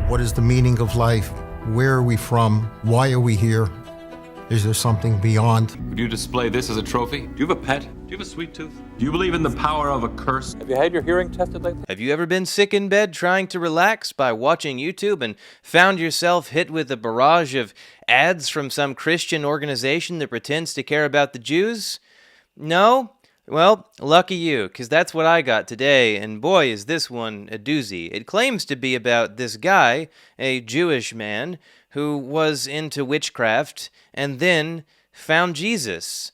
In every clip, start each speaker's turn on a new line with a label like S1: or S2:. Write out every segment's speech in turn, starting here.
S1: What is the meaning of life? Where are we from? Why are we here? Is there something beyond?
S2: Would you display this as a trophy? Do you have a pet? Do you have a sweet tooth? Do you believe in the power of a curse?
S3: Have you had your hearing tested lately?
S4: Have you ever been sick in bed trying to relax by watching YouTube and found yourself hit with a barrage of ads from some Christian organization that pretends to care about the Jews? No? Well, lucky you, because that's what I got today, and boy is this one a doozy. It claims to be about this guy, a Jewish man, who was into witchcraft and then found Jesus.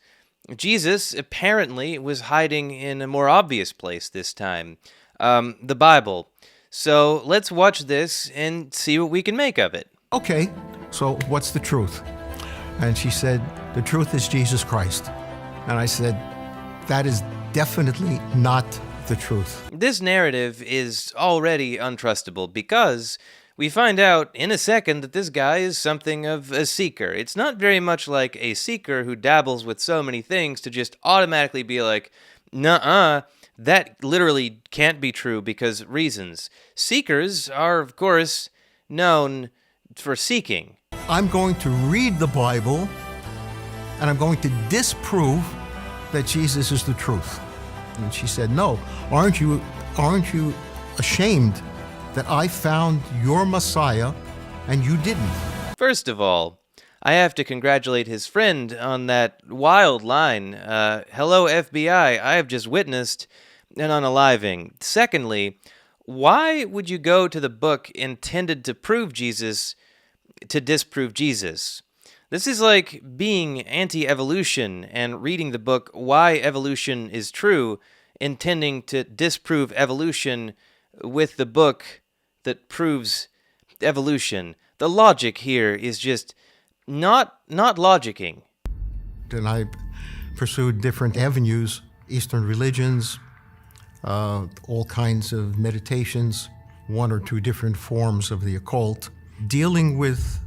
S4: Jesus apparently was hiding in a more obvious place this time, the Bible. So let's watch this and see what we can make of it.
S1: Okay, so what's the truth? And she said, the truth is Jesus Christ. And I said, that is definitely not the truth.
S4: This narrative is already untrustable because we find out in a second that this guy is something of a seeker. It's not very much like a seeker who dabbles with so many things to just automatically be like, nuh-uh, that literally can't be true because reasons. Seekers are, of course, known for seeking.
S1: I'm going to read the Bible and I'm going to disprove that Jesus is the truth. And she said, no, aren't you ashamed that I found your Messiah and you didn't?
S4: First of all, I have to congratulate his friend on that wild line, hello FBI, I have just witnessed an unaliving. Secondly, why would you go to the book intended to prove Jesus to disprove Jesus? This is like being anti-evolution and reading the book Why Evolution is True, intending to disprove evolution with the book that proves evolution. The logic here is just not logicking.
S1: Then I pursued different avenues, Eastern religions, all kinds of meditations, one or two different forms of the occult, dealing with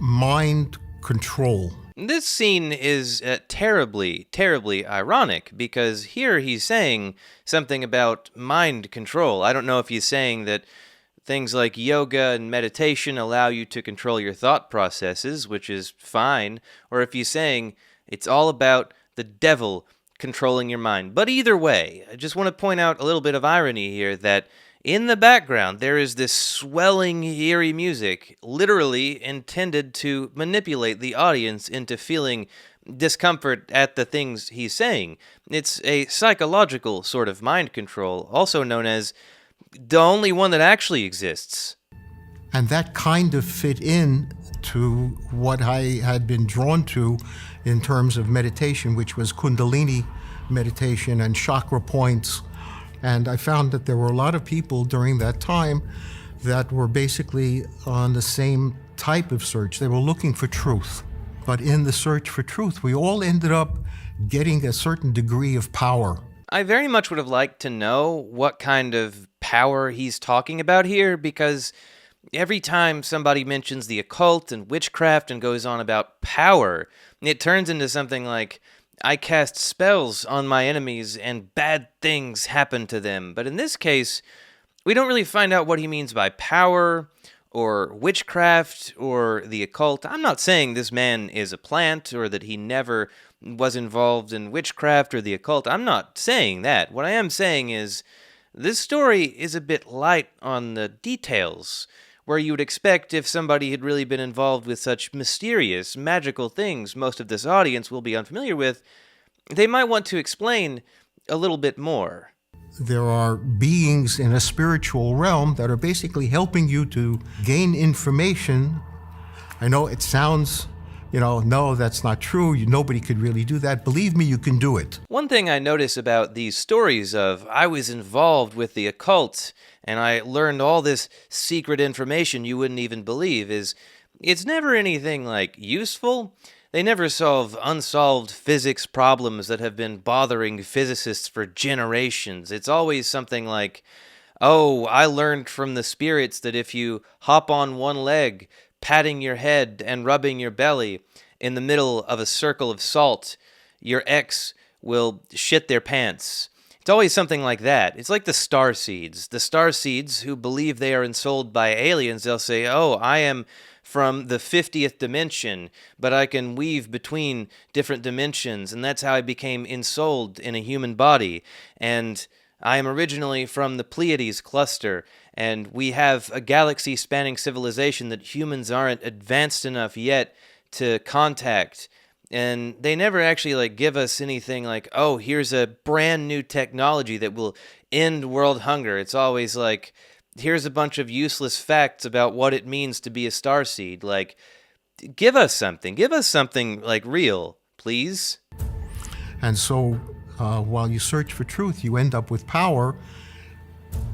S1: mind control.
S4: This scene is terribly ironic because here he's saying something about mind control. I don't know if he's saying that things like yoga and meditation allow you to control your thought processes, which is fine, or if he's saying it's all about the devil controlling your mind. But either way, I just want to point out a little bit of irony here that in the background, there is this swelling, eerie music, literally intended to manipulate the audience into feeling discomfort at the things he's saying. It's a psychological sort of mind control, also known as the only one that actually exists.
S1: And that kind of fit in to what I had been drawn to in terms of meditation, which was Kundalini meditation and chakra points. And I found that there were a lot of people during that time that were basically on the same type of search. They were looking for truth. But in the search for truth, we all ended up getting a certain degree of power.
S4: I very much would have liked to know what kind of power he's talking about here, because every time somebody mentions the occult and witchcraft and goes on about power, it turns into something like, I cast spells on my enemies and bad things happen to them. But in this case, we don't really find out what he means by power or witchcraft or the occult. I'm not saying this man is a plant or that he never was involved in witchcraft or the occult. I'm not saying that. What I am saying is this story is a bit light on the details, where you would expect if somebody had really been involved with such mysterious, magical things most of this audience will be unfamiliar with, they might want to explain a little bit more.
S1: There are beings in a spiritual realm that are basically helping you to gain information. I know it sounds, no, that's not true. Nobody could really do that. Believe me, you can do it.
S4: One thing I notice about these stories of I was involved with the occult and I learned all this secret information you wouldn't even believe is it's never anything like useful. They never solve unsolved physics problems that have been bothering physicists for generations. It's always something like, oh, I learned from the spirits that if you hop on one leg, patting your head and rubbing your belly in the middle of a circle of salt, your ex will shit their pants. It's always something like that. It's like the star seeds. The star seeds who believe they are ensouled by aliens, they'll say, oh, I am from the 50th dimension, but I can weave between different dimensions, and that's how I became ensouled in a human body. And I am originally from the Pleiades cluster, and we have a galaxy-spanning civilization that humans aren't advanced enough yet to contact. And they never actually give us anything like, oh, here's a brand new technology that will end world hunger. It's always like, here's a bunch of useless facts about what it means to be a starseed. Like, give us something real, please.
S1: And so while you search for truth, you end up with power,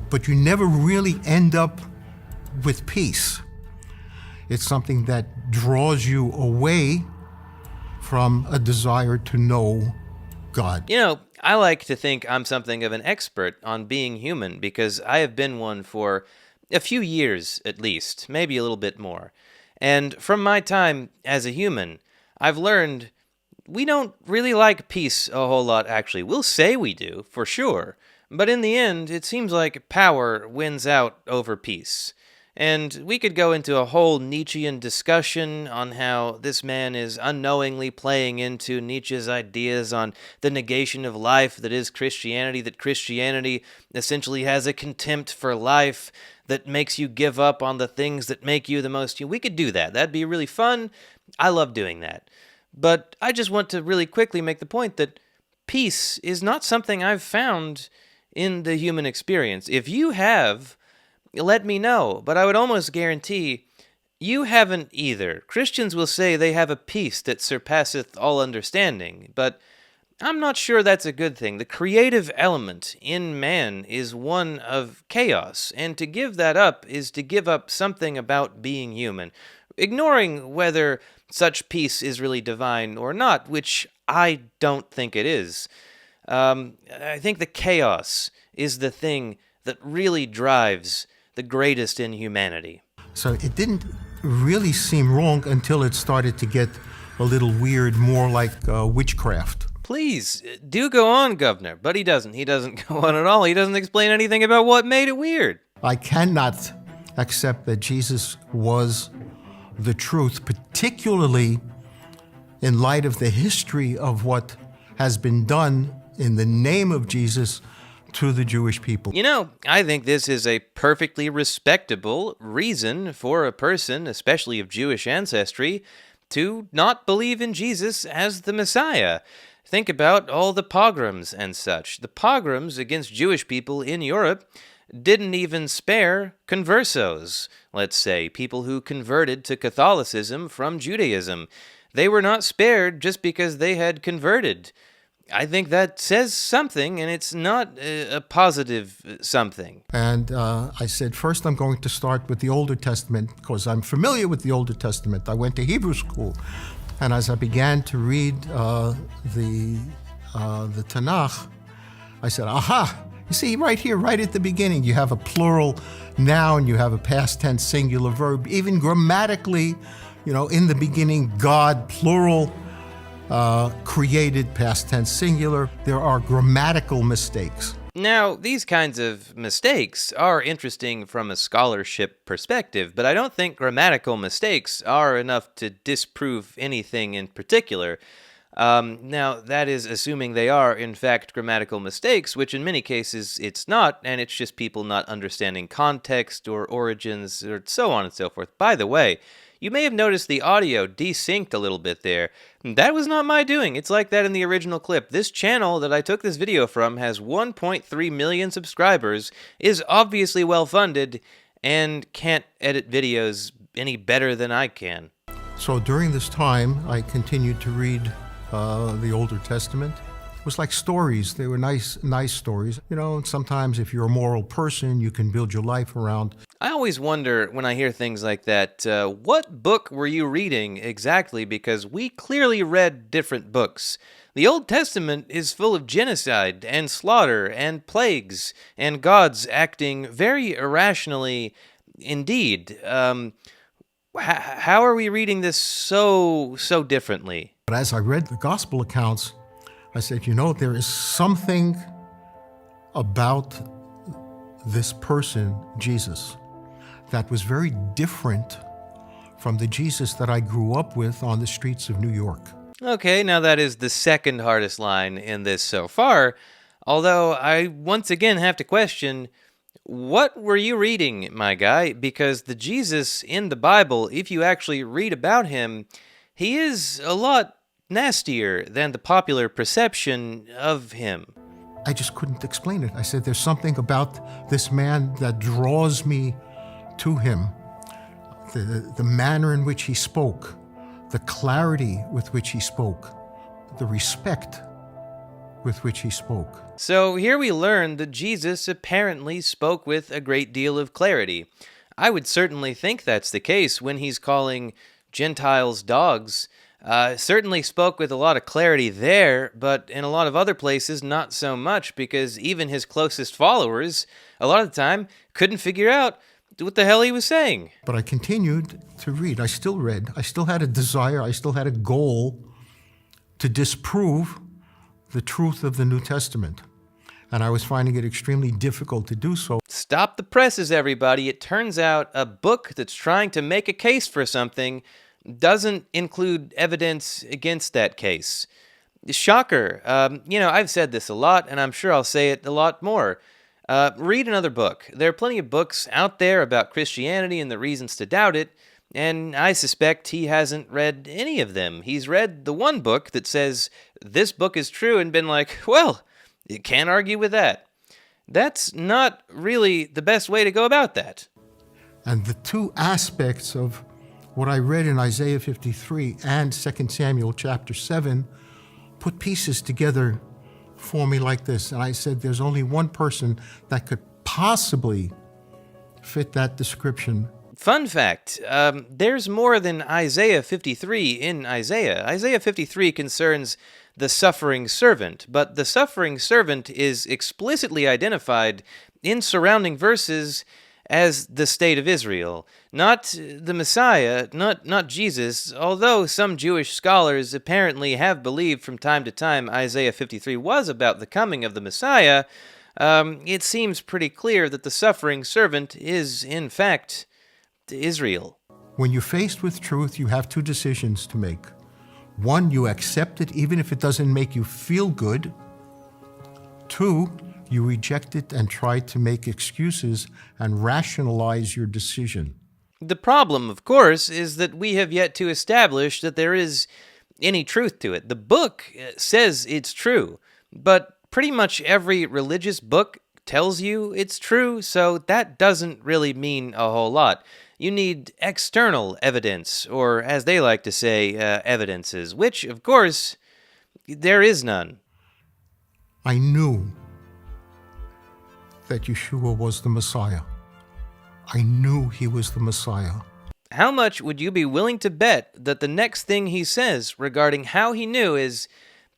S1: but you never really end up with peace. It's something that draws you away from a desire to know God.
S4: You know, I like to think I'm something of an expert on being human because I have been one for a few years at least, maybe a little bit more. And from my time as a human, I've learned we don't really like peace a whole lot, actually. We'll say we do, for sure. But in the end, it seems like power wins out over peace. And we could go into a whole Nietzschean discussion on how this man is unknowingly playing into Nietzsche's ideas on the negation of life that is Christianity, that Christianity essentially has a contempt for life that makes you give up on the things that make you the most human. We could do that. That'd be really fun. I love doing that. But I just want to really quickly make the point that peace is not something I've found in the human experience. If you have, let me know, but I would almost guarantee you haven't either. Christians will say they have a peace that surpasseth all understanding, but I'm not sure that's a good thing. The creative element in man is one of chaos, and to give that up is to give up something about being human, ignoring whether such peace is really divine or not, which I don't think it is. I think the chaos is the thing that really drives the greatest in humanity.
S1: So it didn't really seem wrong until it started to get a little weird, more like witchcraft.
S4: Please, do go on, Governor. But he doesn't. He doesn't go on at all. He doesn't explain anything about what made it weird.
S1: I cannot accept that Jesus was the truth, particularly in light of the history of what has been done in the name of Jesus to the Jewish people.
S4: You know, I think this is a perfectly respectable reason for a person, especially of Jewish ancestry, to not believe in Jesus as the Messiah. Think about all the pogroms and such. The pogroms against Jewish people in Europe didn't even spare conversos, let's say, people who converted to Catholicism from Judaism. They were not spared just because they had converted. I think that says something, and it's not a positive something.
S1: And I said, first I'm going to start with the Older Testament, because I'm familiar with the Older Testament. I went to Hebrew school. And as I began to read the Tanakh, I said, aha! You see, right here, right at the beginning, you have a plural noun, you have a past tense singular verb. Even grammatically, in the beginning, God, plural, created, past tense singular. There are grammatical mistakes.
S4: Now, these kinds of mistakes are interesting from a scholarship perspective, but I don't think grammatical mistakes are enough to disprove anything in particular. Now, that is assuming they are, in fact, grammatical mistakes, which in many cases it's not, and it's just people not understanding context or origins or so on and so forth. By the way, you may have noticed the audio desynced a little bit there. That was not my doing. It's like that in the original clip. This channel that I took this video from has 1.3 million subscribers, is obviously well-funded, and can't edit videos any better than I can.
S1: So during this time, I continued to read the Older Testament. It was like stories. They were nice stories. Sometimes if you're a moral person, you can build your life around.
S4: I always wonder when I hear things like that, what book were you reading exactly? Because we clearly read different books. The Old Testament is full of genocide and slaughter and plagues and gods acting very irrationally indeed. How are we reading this so differently?
S1: But as I read the gospel accounts, I said, there is something about this person, Jesus, that was very different from the Jesus that I grew up with on the streets of New York.
S4: Okay, now that is the second hardest line in this so far, although I once again have to question, what were you reading, my guy? Because the Jesus in the Bible, if you actually read about him, he is a lot nastier than the popular perception of him.
S1: I just couldn't explain it. I said, there's something about this man that draws me to him. The manner in which he spoke, the clarity with which he spoke, the respect with which he spoke.
S4: So here we learn that Jesus apparently spoke with a great deal of clarity. I would certainly think that's the case when he's calling Gentiles dogs. Certainly spoke with a lot of clarity there, but in a lot of other places, not so much, because even his closest followers, a lot of the time, couldn't figure out what the hell he was saying.
S1: But I continued to read. I still read. I still had a desire. I still had a goal to disprove the truth of the New Testament. And I was finding it extremely difficult to do so.
S4: Stop the presses, everybody. It turns out a book that's trying to make a case for something doesn't include evidence against that case. Shocker. I've said this a lot, and I'm sure I'll say it a lot more. Read another book. There are plenty of books out there about Christianity and the reasons to doubt it, and I suspect he hasn't read any of them. He's read the one book that says, this book is true, and been like, well, you can't argue with that. That's not really the best way to go about that.
S1: And the two aspects of what I read in Isaiah 53 and 2 Samuel chapter 7 put pieces together for me like this. And I said, there's only one person that could possibly fit that description.
S4: Fun fact, there's more than Isaiah 53 in Isaiah. Isaiah 53 concerns the suffering servant, but the suffering servant is explicitly identified in surrounding verses as the state of Israel, not the Messiah, not Jesus, although some Jewish scholars apparently have believed from time to time Isaiah 53 was about the coming of the Messiah. It seems pretty clear that the suffering servant is, in fact, Israel.
S1: When you're faced with truth, you have two decisions to make. One, you accept it even if it doesn't make you feel good. Two, you reject it and try to make excuses and rationalize your decision.
S4: The problem, of course, is that we have yet to establish that there is any truth to it. The book says it's true, but pretty much every religious book tells you it's true, so that doesn't really mean a whole lot. You need external evidence, or as they like to say, evidences, which, of course, there is none.
S1: I knew that Yeshua was the Messiah. I knew he was the Messiah.
S4: How much would you be willing to bet that the next thing he says regarding how he knew is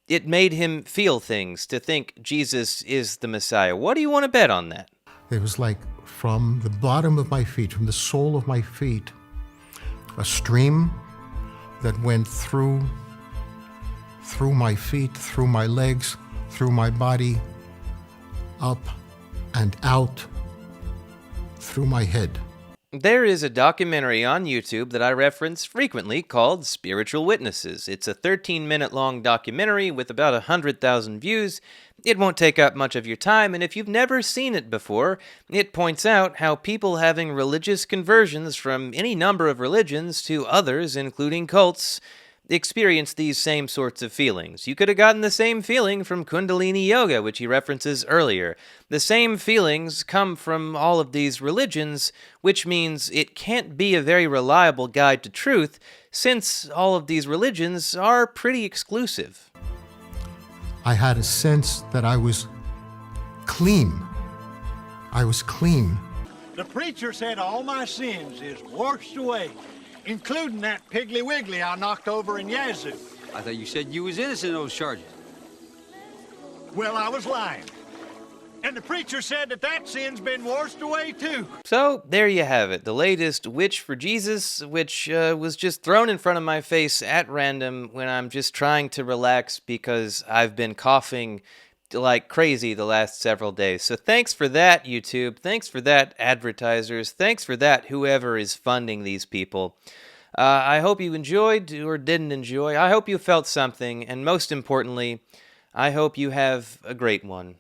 S4: it made him feel things to think Jesus is the Messiah? What do you want to bet on that?
S1: It was like from the bottom of my feet, from the sole of my feet, a stream that went through my feet, through my legs, through my body, up and out, through my head.
S4: There is a documentary on YouTube that I reference frequently called Spiritual Witnesses. It's a 13-minute long documentary with about 100,000 views. It won't take up much of your time, and if you've never seen it before, it points out how people having religious conversions from any number of religions to others, including cults, experience these same sorts of feelings. You could have gotten the same feeling from Kundalini Yoga, which he references earlier. The same feelings come from all of these religions, which means it can't be a very reliable guide to truth, since all of these religions are pretty exclusive.
S1: I had a sense that I was clean. I was clean.
S3: The preacher said all my sins is washed away, including that Piggly Wiggly I knocked over in Yazoo.
S5: I thought you said you was innocent of those charges.
S3: Well, I was lying. And the preacher said that sin's been washed away too.
S4: So, there you have it. The latest Witch for Jesus, which was just thrown in front of my face at random when I'm just trying to relax because I've been coughing like crazy the last several days. So thanks for that, YouTube. Thanks for that, advertisers. Thanks for that, whoever is funding these people. I hope you enjoyed or didn't enjoy. I hope you felt something. And most importantly, I hope you have a great one.